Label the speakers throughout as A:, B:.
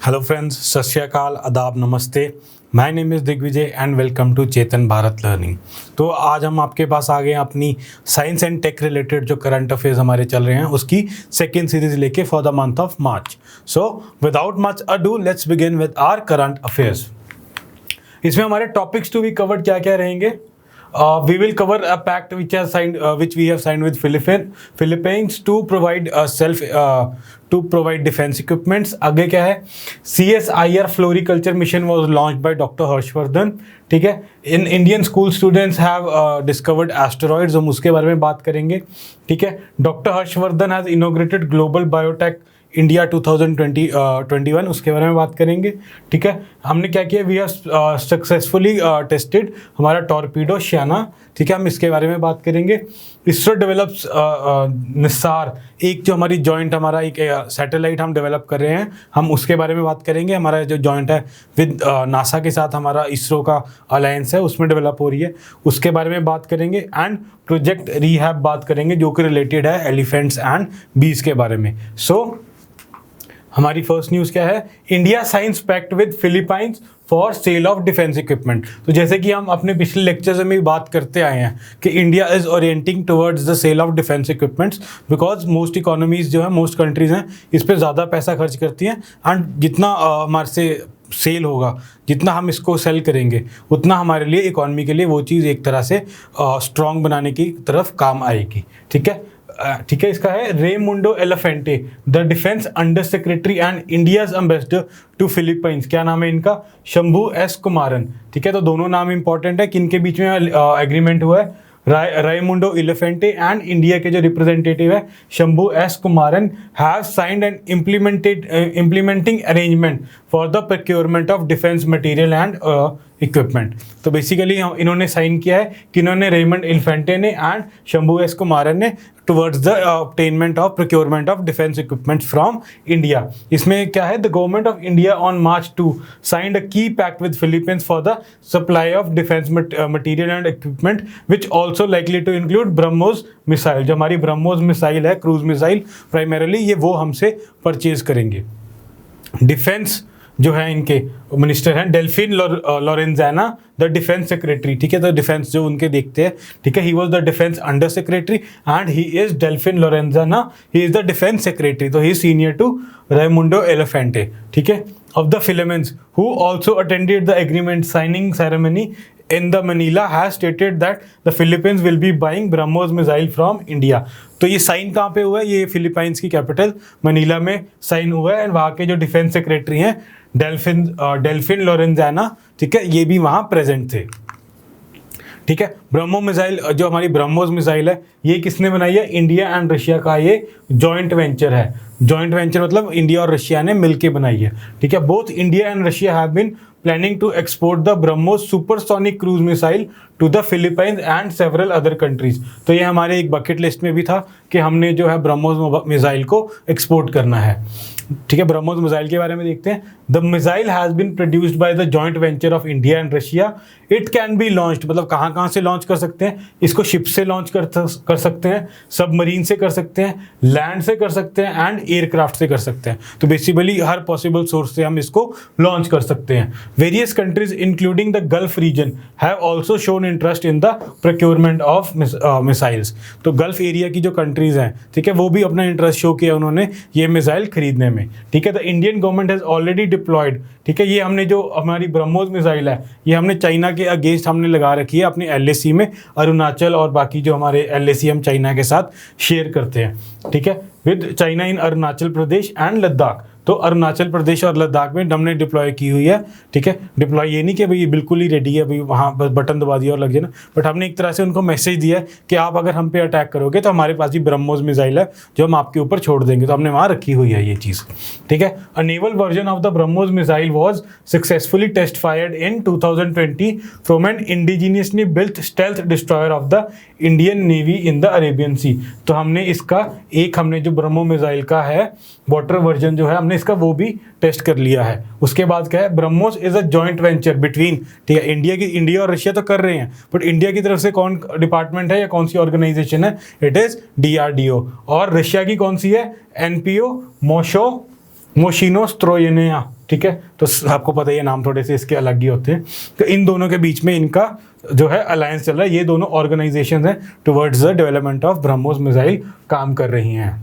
A: Hello friends, सत श्री अकाल, आदाब, नमस्ते। My name is Digvijay and welcome to Chetan Bharat learning. तो आज हम आपके पास आ गए हैं अपनी साइंस एंड टेक रिलेटेड जो करंट अफेयर्स हमारे चल रहे हैं उसकी सेकेंड सीरीज लेके for the month of March. So without much ado let's begin with our current affairs. इसमें हमारे टॉपिक्स टू बी कवर्ड क्या क्या रहेंगे? We will cover a pact which we have signed with Philippines to provide defense equipments. आगे क्या है? CSIR Floriculture mission was launched by Dr. Harshvardhan. ठीक है. In Indian school students have discovered asteroids. हम उसके बारे में बात करेंगे. ठीक है. Dr. Harshvardhan has inaugurated Global Biotech India 2021 उसके बारे में बात करेंगे. ठीक है. हमने क्या किया? वी हैव सक्सेसफुली टेस्टेड हमारा टॉर्पीडो श्याना. ठीक है, हम इसके बारे में बात करेंगे. इसरो डेवलप्स निसार, एक जो हमारी जॉइंट हमारा एक सैटेलाइट हम डेवलप कर रहे हैं, हम उसके बारे में बात करेंगे. हमारा जो जॉइंट है विद नासा के साथ हमारा इसरो का अलायंस है, उसमें डेवलप हो रही है, उसके बारे में बात करेंगे. एंड प्रोजेक्ट रिहैब बात करेंगे जो कि रिलेटेड है एलिफेंट्स एंड बीज के बारे में. सो हमारी फर्स्ट न्यूज़ क्या है? India signs pact with Philippines for sale of defence equipment. तो जैसे कि हम अपने पिछले लेक्चर्स में बात करते आए हैं कि India is orienting towards the sale of defence equipments because most economies जो है, मोस्ट कंट्रीज हैं, इस पर ज़्यादा पैसा खर्च करती हैं. एंड जितना हमारे से सेल होगा, जितना हम इसको सेल करेंगे, उतना हमारे लिए इकोनॉमी के लिए वो चीज़ एक तरह से स्ट्रॉन्ग बनाने की तरफ काम आएगी. ठीक है. ठीक है. इसका है Raimundo Elefante, the defence under secretary and India's ambassador to Philippines. क्या नाम है इनका? शंभू एस कुमारन. ठीक है. तो दोनों नाम इंपॉर्टेंट है. किनके बीच में एग्रीमेंट हुआ है? रायमुंडो एलिफेंटे एंड इंडिया के जो रिप्रेजेंटेटिव है Shambhu S Kumaran have signed and implementing arrangement for the procurement of defence material and equipment. तो बेसिकली इन्होंने साइन किया है कि इन्होंने रेमंड एलिफेंटे ने एंड शंभू एस कुमारन ने towards the obtainment of procurement of defense equipment from India. इसमें क्या है? The government of India on March 2 signed a key pact with Philippines for the supply of defense material and equipment, which also likely to include BrahMos missile. जो हमारी BrahMos missile है, cruise missile primarily, ये वो हमसे purchase करेंगे. Defence जो है इनके मिनिस्टर हैं डेल्फिन लोरेंजाना, द डिफेंस सेक्रेटरी. ठीक है. तो डिफेंस जो उनके देखते हैं. ठीक है. He was the defence under secretary and he is Delfin Lorenzana, he is the defence secretary. तो he is senior to Raimundo Elefante. ठीक है. Of the Philippines who also attended the agreement signing ceremony in the Manila has stated that the Philippines will be buying BrahMos missile from India. तो ये sign कहाँ पे हुआ है? ये Philippines की कैपिटल मनीला में साइन हुआ है. एंड वहाँ के जो डिफेंस सेक्रेटरी हैं डेल्फिन लोरेंजाना, ठीक है, ये भी वहाँ प्रेजेंट थे. ठीक है. ब्रह्मो मिसाइल, जो हमारी ब्रह्मोस मिसाइल है, ये किसने बनाई है? इंडिया एंड रशिया का ये जॉइंट वेंचर है. जॉइंट वेंचर मतलब इंडिया और रशिया ने मिलकर बनाई है. ठीक है. Both India and Russia have been planning to export the BrahMos supersonic cruise missile to the Philippines and several other countries. तो ये हमारे एक बकेट लिस्ट में भी था कि हमने जो है ब्रह्मोस मिसाइल को एक्सपोर्ट करना है. ठीक है. ब्रह्मोस मिसाइल के बारे में देखते हैं. The missile has been produced by the joint venture of India and Russia. It can be launched, मतलब कहाँ कहाँ से लॉन्च कर सकते हैं इसको? शिप से लॉन्च कर सकते हैं, सबमरीन से कर सकते हैं, लैंड से कर सकते हैं एंड एयरक्राफ्ट से कर सकते हैं. तो बेसिकली हर पॉसिबल सोर्स से हम इसको लॉन्च कर सकते हैं. Various countries including the Gulf region have also shown interest in the procurement of missiles. तो गल्फ एरिया की जो कंट्रीज हैं, ठीक है, वो भी अपना इंटरेस्ट शो किया उन्होंने ये मिसाइल खरीदने में. ठीक है. The Indian government has already deployed. ठीक है. ये हमने जो हमारी ब्रह्मोस मिसाइल है, ये हमने चाइना के अगेंस्ट हमने लगा रखी है अपने LAC में. अरुणाचल और बाकी जो हमारे LAC हम चाइना के साथ शेयर करते हैं. ठीक है. With China in Arunachal Pradesh and Ladakh. तो अरुणाचल प्रदेश और लद्दाख में हमने डिप्लॉय की हुई है. ठीक है. डिप्लॉय ये नहीं कि भाई बिल्कुल ही रेडी है, भाई वहाँ बस बटन दबा दिया और लग जाए ना, बट हमने एक तरह से उनको मैसेज दिया है कि आप अगर हम पे अटैक करोगे तो हमारे पास भी ब्रह्मोस मिसाइल है जो हम आपके ऊपर छोड़ देंगे. तो हमने वहाँ रखी हुई है ये चीज़. ठीक है. A naval version of the BrahMos missile was successfully test fired in 2020 from an indigenously built stealth destroyer of the Indian navy in the Arabian sea. तो हमने इसका हमने जो ब्रह्मो मिसाइल का है वाटर वर्जन जो है, हमने इसका वो भी टेस्ट कर लिया है. उसके बाद क्या है? BrahMos is a joint venture between, ठीक है, इंडिया और रशिया तो कर रहे हैं, बट इंडिया की तरफ से कौन डिपार्टमेंट है या कौन सी ऑर्गेनाइजेशन है? It is DRDO. और रशिया की कौन सी है? NPO मोशिनो स्त्रोयनिया. ठीक है, तो आपको पता ही है नाम थोड़े से इसके अलग ही होते हैं। तो इन दोनों के बीच में इनका जो है अलायंस चल रहा है। ये दोनों ऑर्गेनाइजेशन हैं towards the development of BrahMos missile काम कर रही हैं,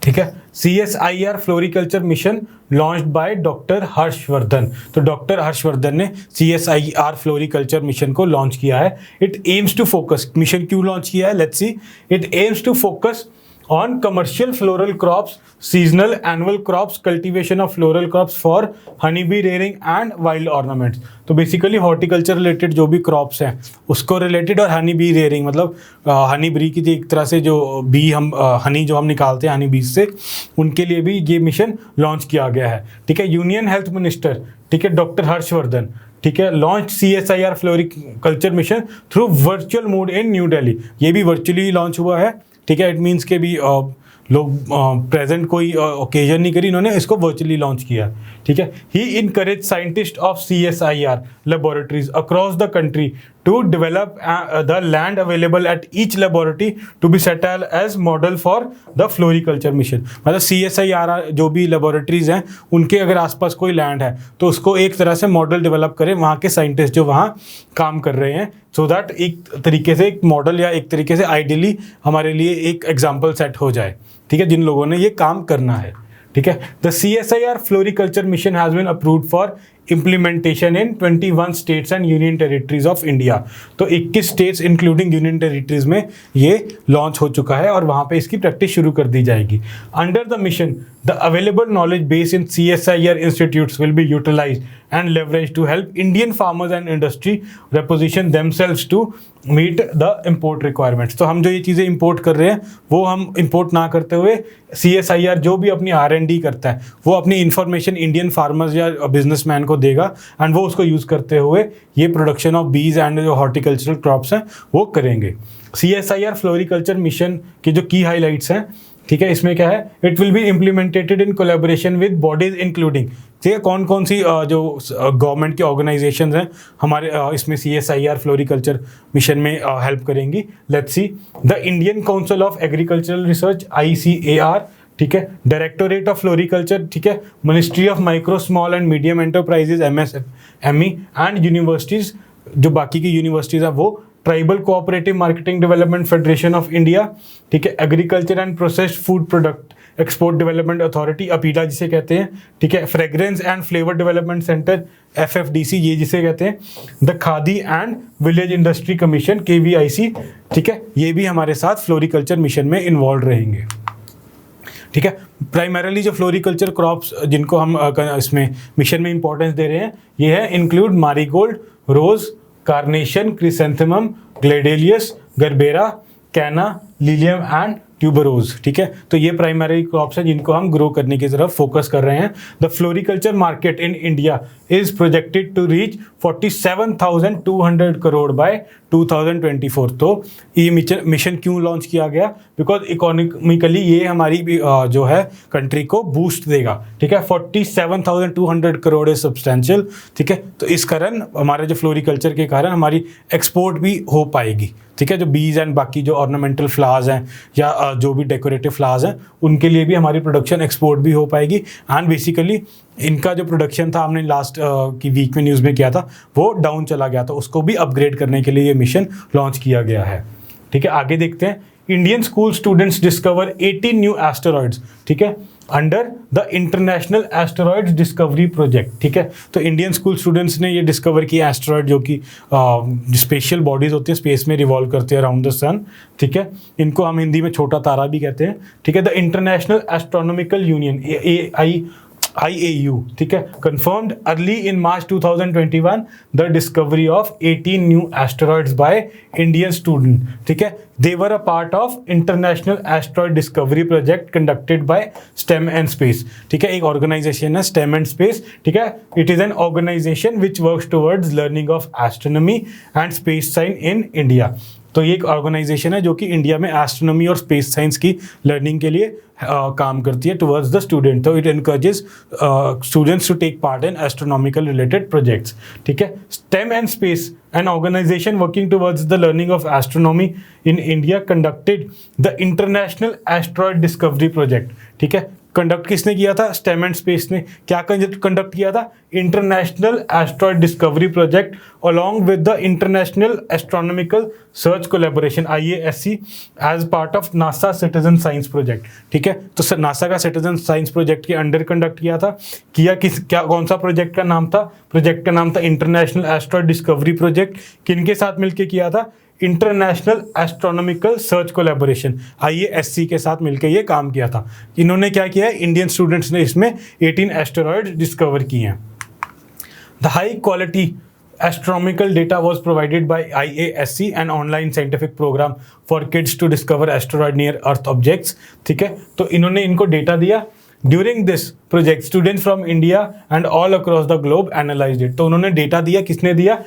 A: ठीक है। CSIR floriculture mission launched by doctor Harshvardhan. तो डॉक्टर हर्षवर्धन ने CSIR फ्लोरिकल्चर मिशन को लॉन्च किया है। It aims to focus, mission क्यों लॉन्च किया है, let's see. It aims to focus on commercial floral crops, seasonal annual crops, cultivation of floral crops for honeybee rearing and wild ornaments। तो basically horticulture related जो भी crops हैं उसको related, और honey bee rearing मतलब honey bee की एक तरह से जो बी हम हनी जो हम निकालते हैं हनी बीज से, उनके लिए भी ये मिशन लॉन्च किया गया है, ठीक है। यूनियन हेल्थ मिनिस्टर, ठीक है, डॉक्टर हर्षवर्धन, ठीक है, launch CSIR floriculture mission through virtual mode in new Delhi. ये भी वर्चुअली लॉन्च हुआ है, ठीक है। इट मीन्स के भी लोग प्रेजेंट कोई ओकेजन नहीं करी, इन्होंने इसको वर्चुअली लॉन्च किया, ठीक है। He encourage scientist of CSIR laboratories across the country to develop the land available at each laboratory to be set as model for the floriculture mission. मतलब CSIR जो भी लेबोरेटरीज हैं उनके अगर आसपास कोई लैंड है तो उसको एक तरह से मॉडल डेवलप करें वहाँ के साइंटिस्ट जो वहाँ काम कर रहे हैं, सो दैट एक तरीके से एक मॉडल या एक तरीके से आइडियली हमारे लिए एक एग्जाम्पल सेट हो जाए, ठीक है, जिन लोगों ने ये काम करना है, ठीक है। The CSIR floriculture mission has been approved for implementation in 21 states and union territories of India। तो 21 states इंक्लूडिंग यूनियन टेरिटरीज में ये लॉन्च हो चुका है और वहाँ पे इसकी प्रैक्टिस शुरू कर दी जाएगी। Under the mission the available knowledge base in CSIR institutes will be utilised and leverage to help Indian farmers and industry reposition themselves to meet the import requirements। तो हम जो ये चीज़ें import कर रहे हैं वो हम import ना करते हुए CSIR जो भी अपनी R&D करता है वो अपनी इंफॉर्मेशन इंडियन फार्मर्स या बिजनेसमैन को देगा एंड वो उसको यूज़ करते हुए ये प्रोडक्शन ऑफ बीज एंड जो हॉर्टिकल्चरल क्रॉप्स हैं वो करेंगे। CSIR फ्लोरिकल्चर मिशन की जो की हाईलाइट्स हैं, ठीक है, इसमें क्या है, it will be implemented in collaboration with bodies including, ठीक है, कौन कौन सी जो गवर्नमेंट की ऑर्गेनाइजेशंस हैं हमारे इसमें CSIR फ्लोरिकल्चर मिशन में हेल्प करेंगी। Let's see, the Indian council of agricultural research ICAR, ठीक है, डायरेक्टोरेट ऑफ फ्लोरिकल्चर, ठीक है, ministry of micro small and medium enterprises MSME and universities, जो बाकी की यूनिवर्सिटीज़ हैं वो tribal cooperative marketing development federation of India, ठीक है, agriculture and processed food product export development authority APEDA जिसे कहते हैं, ठीक है, fragrance and flavour development centre FFDC ये जिसे कहते हैं, the khadi and village industry commission KVIC, ठीक है, ये भी हमारे साथ फ्लोरिकल्चर मिशन में इन्वॉल्व रहेंगे, ठीक है। प्राइमरीली जो फ्लोरिकल्चर क्रॉप्स जिनको हम इसमें मिशन में इंपॉर्टेंस दे रहे हैं ये है इंक्लूड मारीगोल्ड, रोज, कार्नेशन, क्रिसेंथेमम, ग्लेडेलियस, गरबेरा, कैना, लिलियम एंड ट्यूबरोज, ठीक है। तो ये प्राइमरी क्रॉप्स हैं जिनको हम ग्रो करने की तरफ फोकस कर रहे हैं। The floriculture market in India is projected to reach 47,200 crore by 2024। तो ये मिशन क्यों लॉन्च किया गया, बिकॉज इकोनॉमिकली ये हमारी जो है कंट्री को बूस्ट देगा, ठीक है। 47,200 करोड़ इज सब्सटेंशियल, ठीक है। तो इस कारण हमारे जो फ्लोरिकल्चर के कारण हमारी एक्सपोर्ट भी हो पाएगी, ठीक है। जो बीज एंड बाकी जो ऑर्नामेंटल फ्लावर्स हैं या जो भी डेकोरेटिव फ्लावर्स हैं उनके लिए भी हमारी प्रोडक्शन एक्सपोर्ट भी हो पाएगी। एंड बेसिकली इनका जो प्रोडक्शन था हमने लास्ट की वीक में न्यूज़ में किया था वो डाउन चला गया था, उसको भी अपग्रेड करने के लिए ये मिशन लॉन्च किया गया है, ठीक है। आगे देखते हैं, Indian school students discover 18 new asteroids, ठीक है, under the international asteroids discovery project, ठीक है। तो इंडियन स्कूल स्टूडेंट्स ने ये डिस्कवर किया एस्टेरॉइड जो कि स्पेशल बॉडीज होती है स्पेस में रिवॉल्व करते हैं अराउंड द सन, ठीक है। इनको हम हिंदी में छोटा तारा भी कहते हैं, ठीक है। The international astronomical union IAU, ठीक है, confirmed early in March 2021 the discovery of 18 new asteroids by Indian student, ठीक है। They were a part of International Asteroid Discovery Project conducted by STEM and Space, ठीक है। एक organisation है STEM and Space, ठीक है। It is an organization which works towards learning of astronomy and space science in India। तो ये एक organisation है जो कि इंडिया में एस्ट्रोनॉमी और स्पेस साइंस की लर्निंग के लिए काम करती है टुवर्ड्स द स्टूडेंट। तो it encourages students to take part in astronomical related projects, ठीक है। STEM and Space, an organization working towards the learning of astronomy in India, conducted the International Asteroid Discovery Project, ठीक है, conduct किसने किया था? Stem and space ने। क्या conduct किया था? International asteroid discovery project along with the international astronomical search collaboration IASC as part of NASA citizen science project. ठीक है, तो नासा का सिटीजन साइंस प्रोजेक्ट के अंडर कंडक्ट किया था। कौन सा प्रोजेक्ट का नाम था? प्रोजेक्ट का नाम था इंटरनेशनल एस्ट्रॉयड डिस्कवरी प्रोजेक्ट। किनके साथ मिलकर किया था? International astronomical search collaboration IASC के साथ मिलकर ये काम किया था। इन्होंने क्या किया है? इंडियन स्टूडेंट्स ने इसमें 18 एस्टेरॉयड डिस्कवर किए हैं। The high quality astronomical data was provided by IASC, an online scientific program for kids to discover asteroid near earth objects। ठीक है, तो इन्होंने इनको डेटा दिया। During this project, students from India and all across the globe analyzed it। तो उन्होंने data दिया, किसने दिया?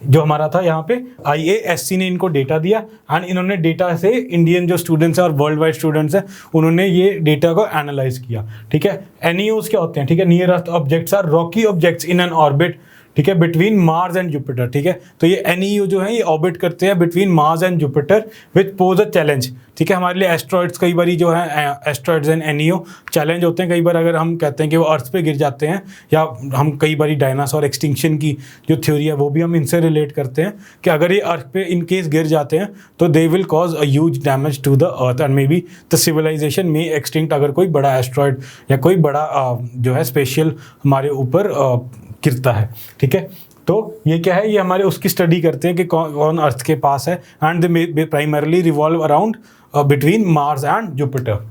A: जो हमारा था यहाँ पे IASC ने इनको डेटा दिया, एंड इन्होंने डेटा से इंडियन जो स्टूडेंट्स हैं और वर्ल्ड वाइड स्टूडेंट्स हैं उन्होंने ये डेटा को एनालाइज किया। ठीक है, NEOs क्या होते हैं? ठीक है, near earth objects are rocky objects in an orbit, ठीक है, बिटवीन मार्स एंड जुपिटर। ठीक है, तो ये NEO जो है ये ऑर्बिट करते हैं between Mars and Jupiter which pose a challenge. ठीक है, हमारे लिए एस्ट्रॉइड्स कई बार जो है एस्ट्रॉइड्स एंड NEO चैलेंज होते हैं। कई बार अगर हम कहते हैं कि वो अर्थ पे गिर जाते हैं, या हम कई बार डायनासोर एक्सटिंक्शन की जो थ्योरी है वो भी हम इनसे रिलेट करते हैं कि अगर ये अर्थ पे इन केस गिर जाते हैं तो they will cause a huge damage to the earth and may be the civilisation में एक्सटिंक्ट, अगर कोई बड़ा एस्ट्रॉइड या कोई बड़ा जो है स्पेशल हमारे ऊपर गिरता है। ठीक है, तो ये क्या है? ये हमारे उसकी स्टडी करते हैं कि कौन अर्थ के पास है, and they primarily revolve around between Mars and Jupiter.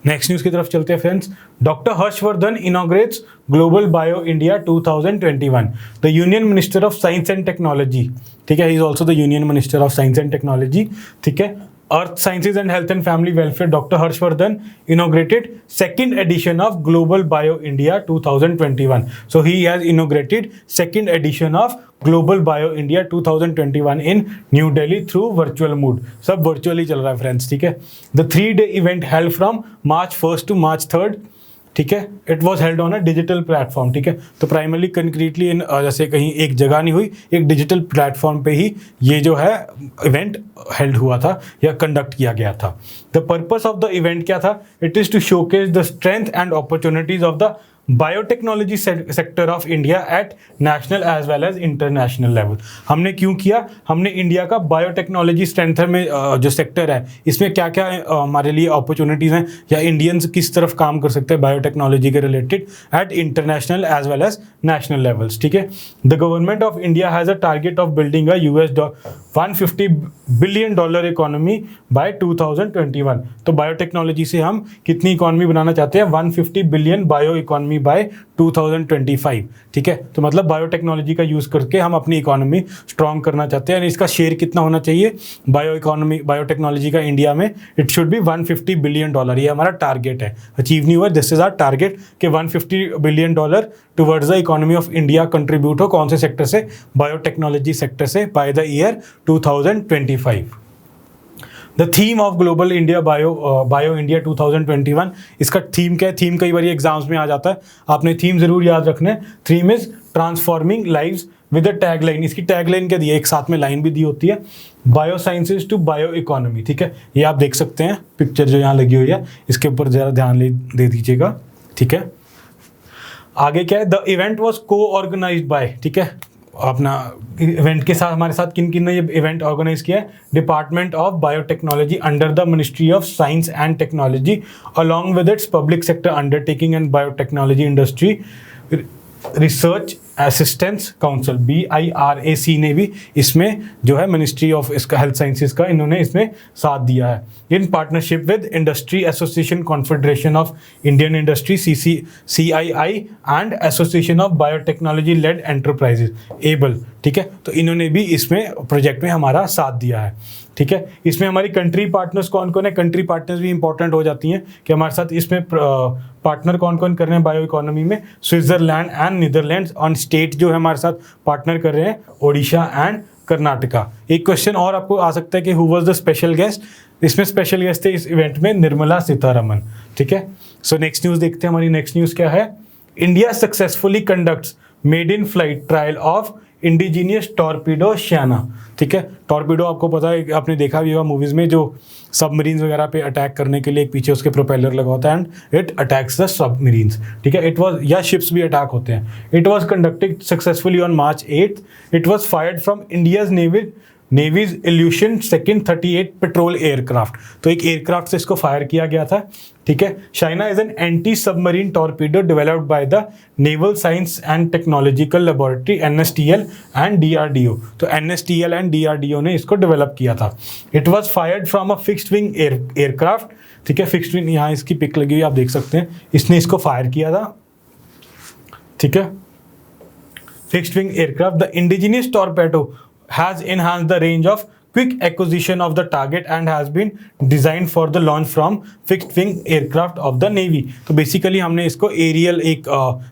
A: Next news की तरफ चलते हैं friends. Doctor Harshvardhan inaugurates global bio India 2021। The union minister of science and technology, ठीक है, he is also the union minister of science and technology. ठीक है, Earth Sciences and Health and Family Welfare, Dr. Harshvardhan inaugurated second edition of Global Bio India 2021. So he has inaugurated second edition of Global Bio India 2021 in New Delhi through virtual mode. सब virtually चल रहा है friends, ठीक है। The 3-day event held from March 1st to March 3rd, ठीक है, it was held on a digital platform. ठीक है, तो प्राइमरली कंक्रीटली इन जैसे कहीं एक जगह नहीं हुई, एक डिजिटल प्लेटफॉर्म पे ही ये जो है इवेंट हेल्ड हुआ था या कंडक्ट किया गया था। The purpose of the event क्या था? It is to showcase the strength and opportunities of the biotechnology sector of India at national as well as international level. हमने क्यों किया? हमने इंडिया का बायोटेक्नोलॉजी स्ट्रेंथ में जो सेक्टर है इसमें क्या क्या हमारे लिए अपॉर्चुनिटीज़ हैं, या इंडियंस किस तरफ काम कर सकते हैं बायोटेक्नोलॉजी के related at international as well as national levels. ठीक है, the government of India has a target of building a $150 billion economy by 2021। तो बायोटेक्नोलॉजी से हम कितनी इकोनॉमी बनाना चाहते हैं? 150 बिलियन बायो इकोनॉमी बाय 2025। ठीक है, तो मतलब बायोटेक्नोलॉजी का यूज़ करके हम अपनी इकोनॉमी स्ट्रॉन्ग करना चाहते हैं। इसका शेयर कितना होना चाहिए बायोटेक्नोलॉजी का इंडिया में? It should be $150 billion. ये हमारा टारगेट है, अचीव नहीं हुआ, दिस इज आवर टारगेट कि $150 billion towards the economy of India contribute हो। कौन से सेक्टर से? बायोटेक्नोलॉजी सेक्टर से, by the year 2025। The theme of global India bio India 2021, इसका थीम क्या है? थीम कई बार एग्जाम्स में आ जाता है, आपने थीम जरूर याद रखना है। Theme is transforming lives with a tag line. इसकी टैग लाइन क्या दी है? एक साथ में लाइन भी दी होती है, bio sciences to bio economy. ठीक है, ये आप देख सकते हैं पिक्चर जो यहाँ लगी हुई है, इसके ऊपर ज़रा ध्यान दे दीजिएगा। ठीक है, आगे क्या है? द इवेंट वॉज को ऑर्गेनाइज्ड बाय, ठीक है, अपना इवेंट के साथ हमारे साथ किन किन ने ये इवेंट ऑर्गेनाइज किया है? Department of biotechnology under the ministry of science and technology along with its public sector undertaking and biotechnology industry research assistance council BIRAC ने भी इसमें जो है मिनिस्ट्री ऑफ इसका हेल्थ साइंसेज का इन्होंने इसमें साथ दिया है। In partnership with industry association confederation of Indian industry CII and association of biotechnology led enterprises ABLE. ठीक है, तो इन्होंने भी इसमें प्रोजेक्ट में हमारा साथ दिया है। ठीक है, इसमें हमारी कंट्री पार्टनर्स कौन कौन है? कंट्री पार्टनर्स भी इंपॉर्टेंट हो जाती हैं कि हमारे साथ इसमें पार्टनर कौन कौन कर रहे हैं बायो इकोनॉमी में? Switzerland and Netherlands. On state जो है हमारे साथ पार्टनर कर रहे हैं ओडिशा एंड कर्नाटका। एक क्वेश्चन और आपको आ सकता है कि who was the special guest? इसमें स्पेशल गेस्ट थे इस इवेंट में निर्मला सीतारमन। ठीक है, सो नेक्स्ट न्यूज़ देखते हैं। हमारी नेक्स्ट न्यूज़ क्या है? India successfully conducts made in flight trial of indigenous torpedo Shaina, ठीक है। टॉर्पीडो आपको पता है, आपने देखा भी होगा मूवीज़ में, जो सबमरीन्स वगैरह पे अटैक करने के लिए एक पीछे उसके प्रोपेलर लगा होता है and it attacks the submarines, ठीक है। इट वाज, या शिप्स भी अटैक होते हैं। It was conducted successfully on March 8th। It was fired from India's navy's Ilyushin second 38 patrol aircraft. तो एक एयरक्राफ्ट से इसको फायर किया गया था, ठीक है। Shaina is an anti submarine torpedo developed by the naval science and technological laboratory NSTL and DRDO। तो NSTL एंड DRDO ने इसको डेवलप किया था। It was fired from a fixed wing aircraft, ठीक है। फिक्स्ड विंग, यहाँ इसकी पिक लगी हुई आप देख सकते हैं, इसने इसको फायर किया था, ठीक है। Fixed wing aircraft, the indigenous torpedo has enhanced the range of quick acquisition of the target and has been designed for the launch from fixed wing aircraft of the navy। तो basically हमने इसको aerial एक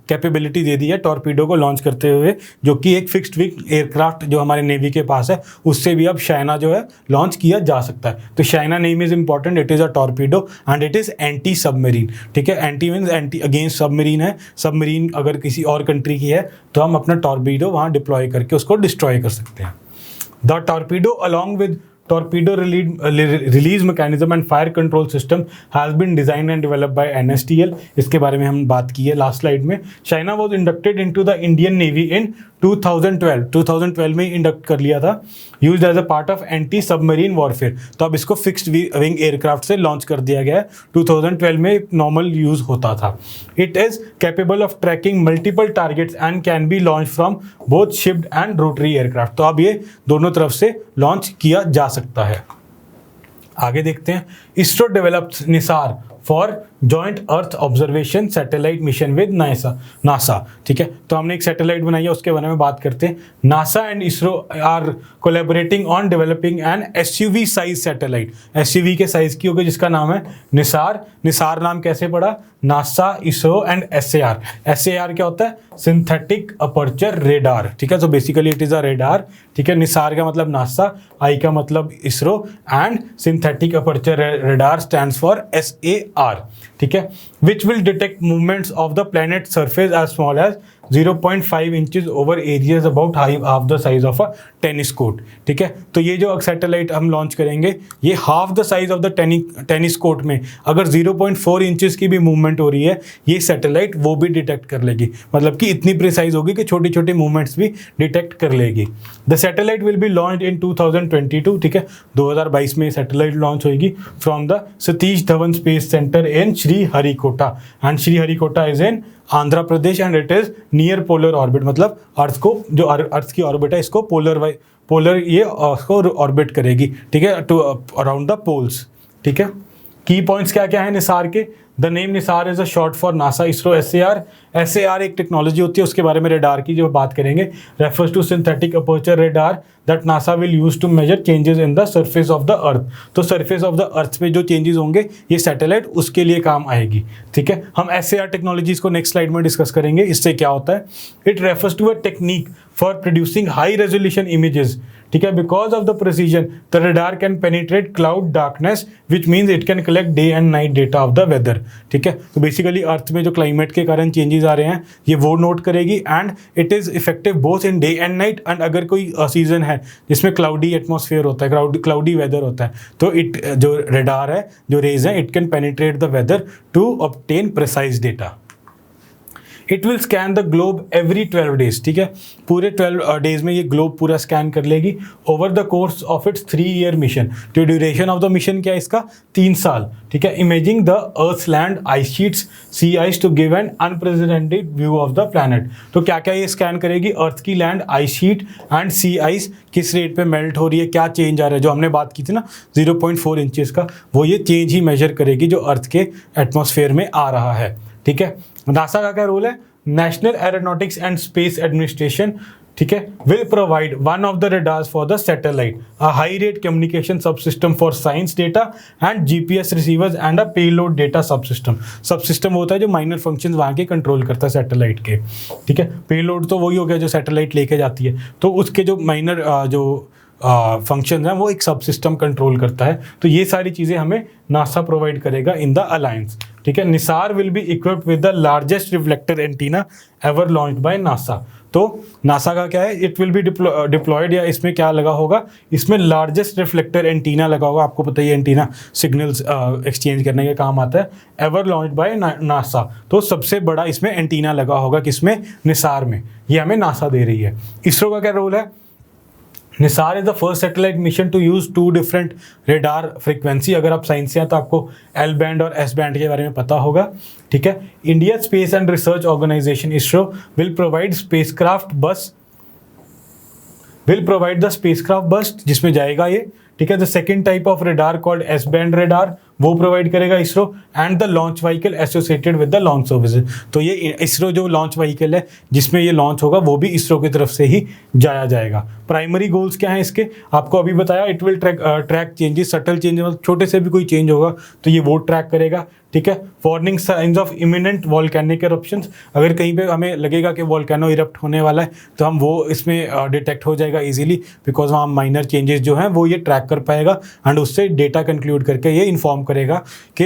A: capability दे दी है torpedo को launch करते हुए, जो कि एक फिक्स्ड विंग एयरक्राफ्ट जो हमारे नेवी के पास है उससे भी अब शाइना जो है लॉन्च किया जा सकता है। तो Shaina name is important, it is a torpedo and it is anti submarine, ठीक है। Anti means anti against submarine है। सबमरीन अगर किसी और कंट्री की है तो हम अपना टॉर्पीडो वहाँ डिप्लॉय करके उसको डिस्ट्रॉय कर सकते हैं। The torpedo, along with torpedo release mechanism and fire control system, has been designed and developed by NSTL। इसके बारे में हम बात की है लास्ट स्लाइड में। China was inducted into the Indian Navy in 2012 में इंडक्ट कर लिया था, used as a part of anti submarine warfare. तो अब इसको फिक्स्ड विंग एयरक्राफ्ट से लॉन्च कर दिया गया है। 2012 में नॉर्मल यूज होता था। It is capable of tracking multiple targets and can be launch from both shipped and rotary aircraft. तो अब ये दोनों तरफ से लॉन्च किया जा सकता है। आगे देखते हैं, ISRO developed Nisar for joint earth observation satellite mission with NASA, ठीक है। तो हमने एक सैटेलाइट बनाई है, उसके बारे में बात करते हैं। NASA and ISRO are collaborating on developing an SUV size satellite. SUV के साइज की होगी, जिसका नाम है निसार। निसार नाम कैसे पड़ा? NASA, ISRO and SAR। SAR क्या होता है? सिंथेटिक अपर्चर रेडार, ठीक है। तो basically it is a radar, ठीक है। निसार का मतलब नासा, आई का मतलब ISRO and synthetic aperture radar stands for SAR, ठीक है। Which will detect movements of the planet surface as small as 0.5 inches over areas about half the size of a tennis court, ठीक है। तो ये जो satellite हम लॉन्च करेंगे, ये half the size of the tennis court में अगर 0.4 इंचेस की भी मूवमेंट हो रही है, ये सैटेलाइट वो भी डिटेक्ट कर लेगी। मतलब कि इतनी प्रिसाइज होगी कि छोटी छोटी मूवमेंट्स भी डिटेक्ट कर लेगी। The satellite will be launch in 2022, ठीक है। 2022 में सैटेलाइट लॉन्च होगी from the Satish Dhawan space centre in Sriharikota, and Sriharikota is in Andhra Pradesh and it is near polar orbit. मतलब अर्थ को, जो अर्थ की ऑर्बिट है, इसको पोलर ये उसको ऑर्बिट करेगी, ठीक है, टू अराउंड द पोल्स, ठीक है। की पॉइंट्स क्या क्या है निसार के? The name Nisar is a short for NASA, ISRO, SAR। SAR एक टेक्नोलॉजी होती है, उसके बारे में रेडार की जो बात करेंगे। Refers to synthetic aperture radar that NASA will use to measure changes in the surface of the earth. तो सरफेस ऑफ द अर्थ पे जो चेंजेस होंगे, ये सैटेलाइट उसके लिए काम आएगी, ठीक है। हम SAR टेक्नोलॉजीज को नेक्स्ट स्लाइड में डिस्कस करेंगे। इससे क्या होता है? It refers to a technique for producing high resolution images, ठीक है। Because of the precision the radar can penetrate cloud darkness which means it can collect day and night data of the weather, ठीक है। तो basically earth में जो climate के कारण changes आ रहे हैं, ये वो नोट करेगी and it is effective both in day and night. And अगर कोई सीजन है जिसमें क्लाउडी एटमॉस्फेयर होता है, क्लाउडी वेदर होता है, तो इट जो रेडार है, जो रेज है, it can penetrate the weather to obtain precise data. It will scan the globe every 12 days, ठीक है। पूरे 12 डेज में ये ग्लोब पूरा स्कैन कर लेगी over the course of its 3-year mission. तो ड्यूरेशन ऑफ द मिशन क्या है इसका? 3 साल, ठीक है। Imaging the earth land ice sheets, sea ice to give an unprecedented view of the planet. तो क्या क्या ये स्कैन करेगी? अर्थ की land ice sheet and sea ice किस रेट पे मेल्ट हो रही है, क्या चेंज आ रहा है, जो हमने बात की थी ना 0.4 इंचेस का, वो ये चेंज ही मेजर करेगी जो अर्थ के एटमॉस्फेयर में आ रहा है, ठीक है। नासा का क्या रोल है? National aeronautics and space administration, ठीक है, will provide one of the radars for the satellite, a high rate communication subsystem for science data and GPS receivers and a payload data subsystem. Subsystem होता है जो minor functions वहाँ के control करता है satellite के, ठीक है। पेलोड तो वही हो गया जो सैटेलाइट लेके जाती है, तो उसके जो माइनर जो फंक्शन हैं वो एक सब सिस्टम कंट्रोल करता है। तो ये सारी चीज़ें हमें नासा प्रोवाइड करेगा इन द अलायंस, ठीक है। Nisar will be equipped with the largest reflector antenna ever launched by NASA. तो नासा का क्या है, इट विल बी डिप्लॉयड, या इसमें क्या लगा होगा, इसमें लार्जेस्ट रिफ्लेक्टर एंटीना लगा होगा। आपको पता ही है एंटीना सिग्नल्स एक्सचेंज करने के काम आता है, एवर लॉन्च्ड बाय नासा। तो सबसे बड़ा इसमें एंटीना लगा होगा, किसमें, निसार में। ये हमें नासा दे रही है। इसरो का क्या रोल है, NISAR is the first satellite mission to use 2 different radar frequency. अगर आप साइंस से हैं तो आपको एल बैंड और एस बैंड के बारे में पता होगा, ठीक है। India space and research organisation ISRO will provide the spacecraft bus जिसमें जाएगा ये, ठीक है। The second type of radar called S band radar, वो प्रोवाइड करेगा ISRO, and the launch vehicle associated with the launch services. तो ये इसरो जो लॉन्च व्हीकल है जिसमें ये लॉन्च होगा वो भी इसरो की तरफ से ही जाया जाएगा। प्राइमरी गोल्स क्या हैं इसके, आपको अभी बताया, it will track changes, subtle changes, छोटे से भी कोई चेंज होगा तो ये वो ट्रैक करेगा, ठीक है। Warning science of imminent volcanic eruptions, अगर कहीं पे हमें लगेगा कि वॉल्केनो इरप्ट होने वाला है तो हम वो इसमें डिटेक्ट हो जाएगा इजीली, बिकॉज वहाँ माइनर चेंजेस जो हैं वो ये ट्रैक कर पाएगा, एंड उससे डेटा कंक्लूड करके ये इन्फॉर्म करेगा कि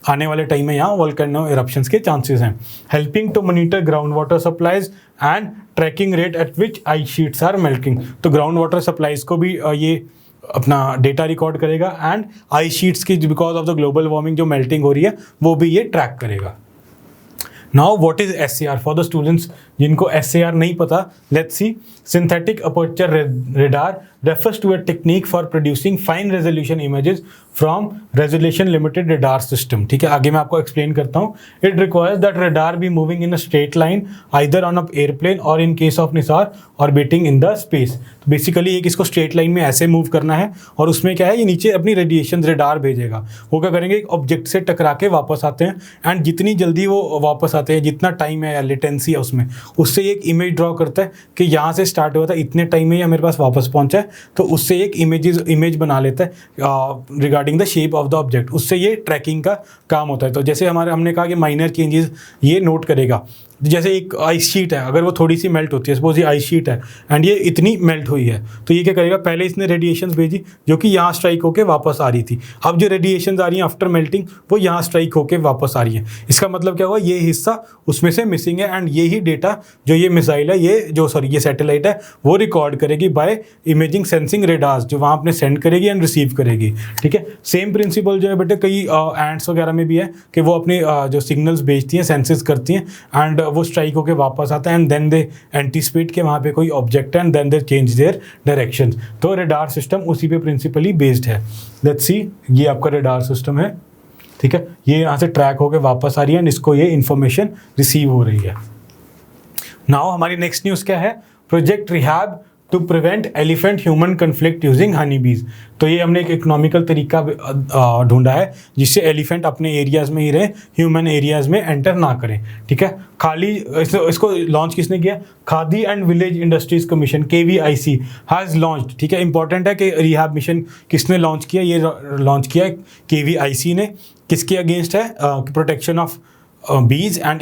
A: आने वाले टाइम में यहाँ वॉल्केनो इरप्शंस के चांसेस हैं। Helping to monitor ground water supplies and tracking rate at which ice sheets are melting. तो ग्राउंड वाटर सप्लाईज को भी ये अपना डेटा रिकॉर्ड करेगा, एंड आइस शीट्स की because of the global warming जो मेल्टिंग हो रही है वो भी ये ट्रैक करेगा। Now what is SAR for the students जिनको SAR नहीं पता, let's see. Synthetic aperture radar refers to a technique for producing fine resolution images from resolution limited radar system, ठीक है। आगे मैं आपको एक्सप्लेन करता हूँ। It requires that radar be moving in a straight line either on an airplane or in case of NISAR orbiting in the space। तो basically एक इसको स्ट्रेट लाइन में ऐसे मूव करना है, और उसमें क्या है, ये नीचे अपनी रेडिएशन रेडार भेजेगा। वो क्या करेंगे, एक ऑब्जेक्ट से टकरा के वापस आते हैं, एंड जितनी जल्दी वो वापस आते हैं, जितना टाइम है या लेटेंसी है उसमें, उससे एक इमेज ड्रॉ करता है कि यहाँ से स्टार्ट हुआ था, इतने टाइम में या मेरे पास वापस पहुँचा है, तो उससे एक इमेज बना लेता है regarding the shape of the object. उससे ये ट्रैकिंग का काम होता है। तो जैसे हमने कहा कि माइनर चेंजेस ये नोट करेगा, जैसे एक आइस शीट है, अगर वो थोड़ी सी मेल्ट होती है, सपोज ये आइस शीट है एंड ये इतनी मेल्ट हुई है, तो ये क्या करेगा, पहले इसने रेडिएशंस भेजी जो कि यहाँ स्ट्राइक होके वापस आ रही थी। अब जो रेडिएशंस आ रही हैं आफ्टर मेल्टिंग वो यहाँ स्ट्राइक होके वापस आ रही है। इसका मतलब क्या हुआ, ये हिस्सा उसमें से मिसिंग है, एंड ये ही डेटा जो ये मिसाइल है, ये सैटेलाइट है, वो रिकॉर्ड करेगी बाय इमेजिंग सेंसिंग रेडार्स, जो वहाँ अपने सेंड करेगी एंड रिसीव करेगी, ठीक है। सेम प्रिंसिपल जो है बेटे कई एंड्स वगैरह में भी है कि वो अपने जो सिग्नल्स भेजती हैं, सेंसेस करती हैं, एंड वो स्ट्राइक होके वापस आता है, एंड देन दे एंटीसिपेट के वहाँ पे कोई ऑब्जेक्ट है, and then they change their direction. तो रेडार सिस्टम उसी पे प्रिंसिपली बेस्ड है। लेट्स सी, ये आपका रेडार सिस्टम है, ठीक है। ये यहाँ से ट्रैक होके वापस आ रही है, इसको ये इन्फॉर्मेशन रिसीव हो रही है। नाउ हमारी नेक्स्ट न्यूज़ क्या है, project rehab to prevent elephant human conflict using honey bees. तो ये हमने एक इकोनॉमिकल तरीका ढूंढा है जिससे एलिफेंट अपने एरियाज़ में ही रहे, ह्यूमन एरियाज़ में एंटर ना करें, ठीक है। खाली इसको लॉन्च किसने किया, khadi and village industries commission KVIC has launched, ठीक है। इंपॉर्टेंट है कि रिहैब मिशन किसने लॉन्च किया, ये लॉन्च किया KVIC ने। किसके अगेंस्ट है, प्रोटेक्शन ऑफ बीज एंड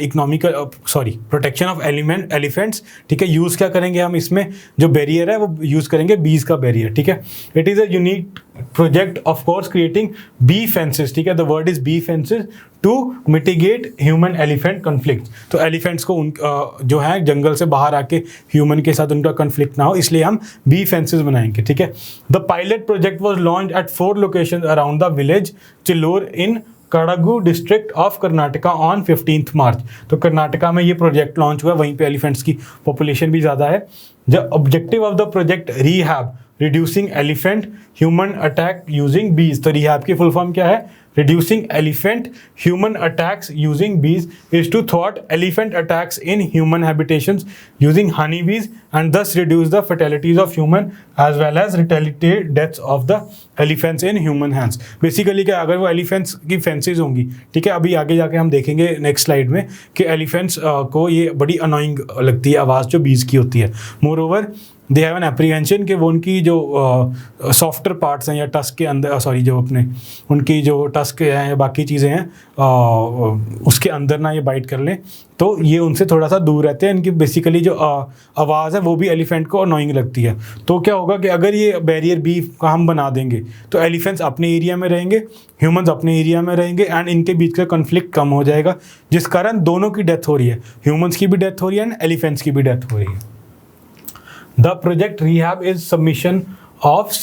A: प्रोटेक्शन ऑफ एलिफेंट्स, ठीक है। यूज़ क्या करेंगे हम इसमें, जो बैरियर है वो यूज़ करेंगे बीज का बैरियर, ठीक है। It is a unique project of course creating bee fences, ठीक है। The word is bee fences to mitigate human elephant conflict. तो एलिफेंट्स को जो है जंगल से बाहर आके ह्यूमन के साथ उनका कन्फ्लिक्ट ना हो, इसलिए हम बी फेंसेस बनाएंगे, ठीक है। The pilot project was launch at 4 location around the village Chillor in Kodagu district of Karnataka on 15 March. तो कर्नाटका में ये प्रोजेक्ट लॉन्च हुआ, वहीं पे एलिफेंट्स की पॉपुलेशन भी ज़्यादा है। The objective of the project rehab reducing elephant human attack using बीज। तो रिहैब की फुल फॉर्म क्या है, reducing elephant human attacks using bees is to thwart elephant attacks in human habitations using honeybees and thus reduce the fatalities of human as well as retaliate deaths of the elephants in human hands। Basically क्या, अगर वो elephants की fences होंगी, ठीक है, अभी आगे जाके हम देखेंगे नेक्स्ट स्लाइड में कि एलिफेंट्स को ये बड़ी अनोइंग लगती है आवाज़ जो बीज की होती है। More over they have an apprehension कि वो उनकी जो सॉफ्टर पार्ट्स हैं या टस्क के अंदर जो अपने उनकी जो टस्क हैं या बाकी चीज़ें हैं उसके अंदर ना ये बाइट कर लें, तो ये उनसे थोड़ा सा दूर रहते हैं। इनकी बेसिकली जो आवाज़ है वो भी एलिफेंट को अनोइंग लगती है। तो क्या होगा कि अगर ये बैरियर बी का हम बना देंगे तो एलिफेंट्स अपने एरिया में रहेंगे, ह्यूमंस अपने एरिया में रहेंगे, एंड इनके बीच का कन्फ्लिक्ट कम हो जाएगा, जिस कारण दोनों की डेथ हो रही है, ह्यूमंस की भी डेथ हो रही है एंड एलिफेंट्स की भी डेथ हो रही है। The project rehab is submission of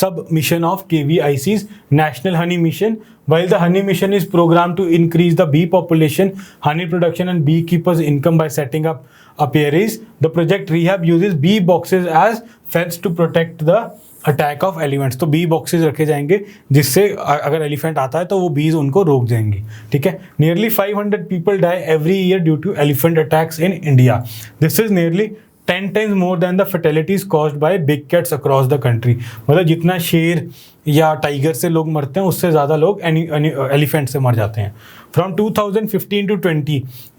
A: KVIC's National Honey Mission. While the Honey Mission is programmed to increase the bee population, honey production and beekeepers' income by setting up apiaries, the project rehab uses bee boxes as fence to protect the attack of elephants. तो B boxes रखे जाएंगे जिससे अगर elephant आता है तो वो बीज उनको रोक जाएंगी. ठीक है. Nearly 500 people die every year due to elephant attacks in India. This is nearly 10 times more than the fatalities caused by big cats across the country. मतलब जितना शेर या टाइगर से लोग मरते हैं उससे ज़्यादा लोग एलिफेंट से मर जाते हैं. From 2015 to 20,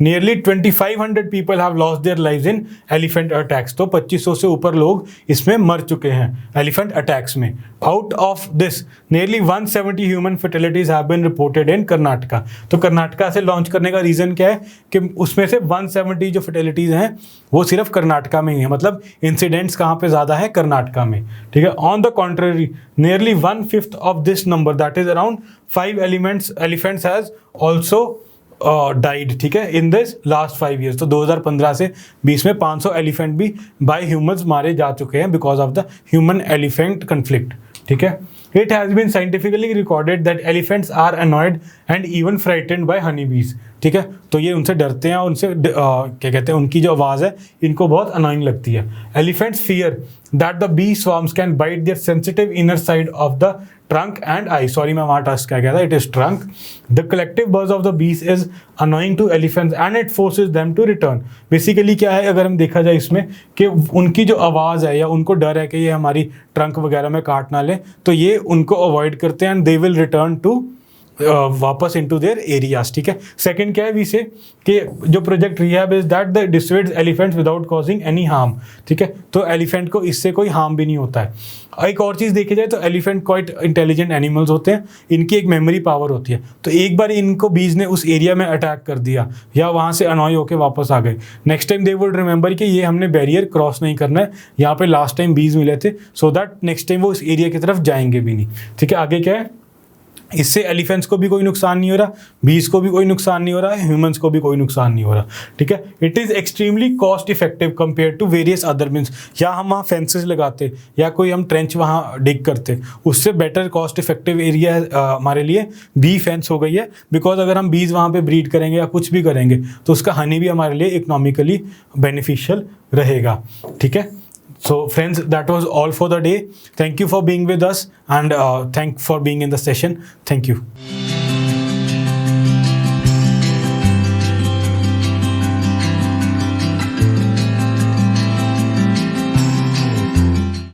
A: nearly 2,500 people have lost their lives in elephant attacks. तो 2500 से ऊपर लोग इसमें मर चुके हैं elephant attacks में. Out of this, nearly 170 human fatalities have been reported in Karnataka. तो कर्नाटका से लॉन्च करने का रीज़न क्या है कि उसमें से 170 जो फर्टिलिटीज़ हैं वो सिर्फ कर्नाटका में ही है. मतलब इंसिडेंट्स कहाँ पे ज़्यादा है? कर्नाटका में. ठीक है. On the contrary, nearly 1/5 of this number, that is around 5 elephants has also died. ठीक है. In this last 5 years. तो 2015 से 20 में 500 एलिफेंट भी बाय ह्यूमंस मारे जा चुके हैं because of the human elephant conflict. ठीक है. It has been scientifically recorded that elephants are annoyed and even frightened by honeybees. ठीक है. तो ये उनसे डरते हैं और उनसे क्या कहते हैं, उनकी जो आवाज़ है इनको बहुत अनोइंग लगती है. Elephants fear that the bee swarms can bite their sensitive inner side of the trunk and eye. Sorry मैं वहाँ टच क्या कहता, it is trunk. The collective buzz of the bees is annoying to elephants and it forces them to return. Basically क्या है, अगर हम देखा जाए इसमें कि उनकी जो आवाज़ है या उनको डर है कि ये हमारी ट्रंक वगैरह में काट ना ले, तो ये उनको अवॉइड करते हैं and they will return to वापस इनटू देयर एरियाज. ठीक है. सेकंड क्या है वी से कि जो project rehab is that the dissuades elephants without causing any harm. ठीक है. तो एलिफेंट को इससे कोई हार्म भी नहीं होता है. एक और चीज़ देखी जाए तो एलिफेंट क्वाइट इंटेलिजेंट एनिमल्स होते हैं. इनकी एक मेमोरी पावर होती है. तो एक बार इनको बीज ने उस एरिया में अटैक कर दिया या वहाँ से अनॉय होकर वापस आ गए, next time they would remember कि ये हमने बैरियर क्रॉस नहीं करना है, यहाँ पे लास्ट टाइम बीज मिले थे, सो दैट नेक्स्ट टाइम वो इस एरिया की तरफ जाएंगे भी नहीं. ठीक है. आगे क्या है, इससे एलिफेंट्स को भी कोई नुकसान नहीं हो रहा, बीज को भी कोई नुकसान नहीं हो रहा है, ह्यूमंस को भी कोई नुकसान नहीं हो रहा. ठीक है. It is extremely cost effective compare to various other means. या हम वहाँ फेंसेस लगाते या कोई हम ट्रेंच वहाँ डिग करते, उससे बेटर कॉस्ट इफेक्टिव एरिया हमारे लिए बी फेंस हो गई है. बिकॉज अगर हम बीज वहाँ पे ब्रीड करेंगे या कुछ भी करेंगे तो उसका हनी भी हमारे लिए इकोनॉमिकली बेनिफिशियल रहेगा. ठीक है. So friends, that was all for the day. Thank you for being with us and thank for being in the session. Thank you.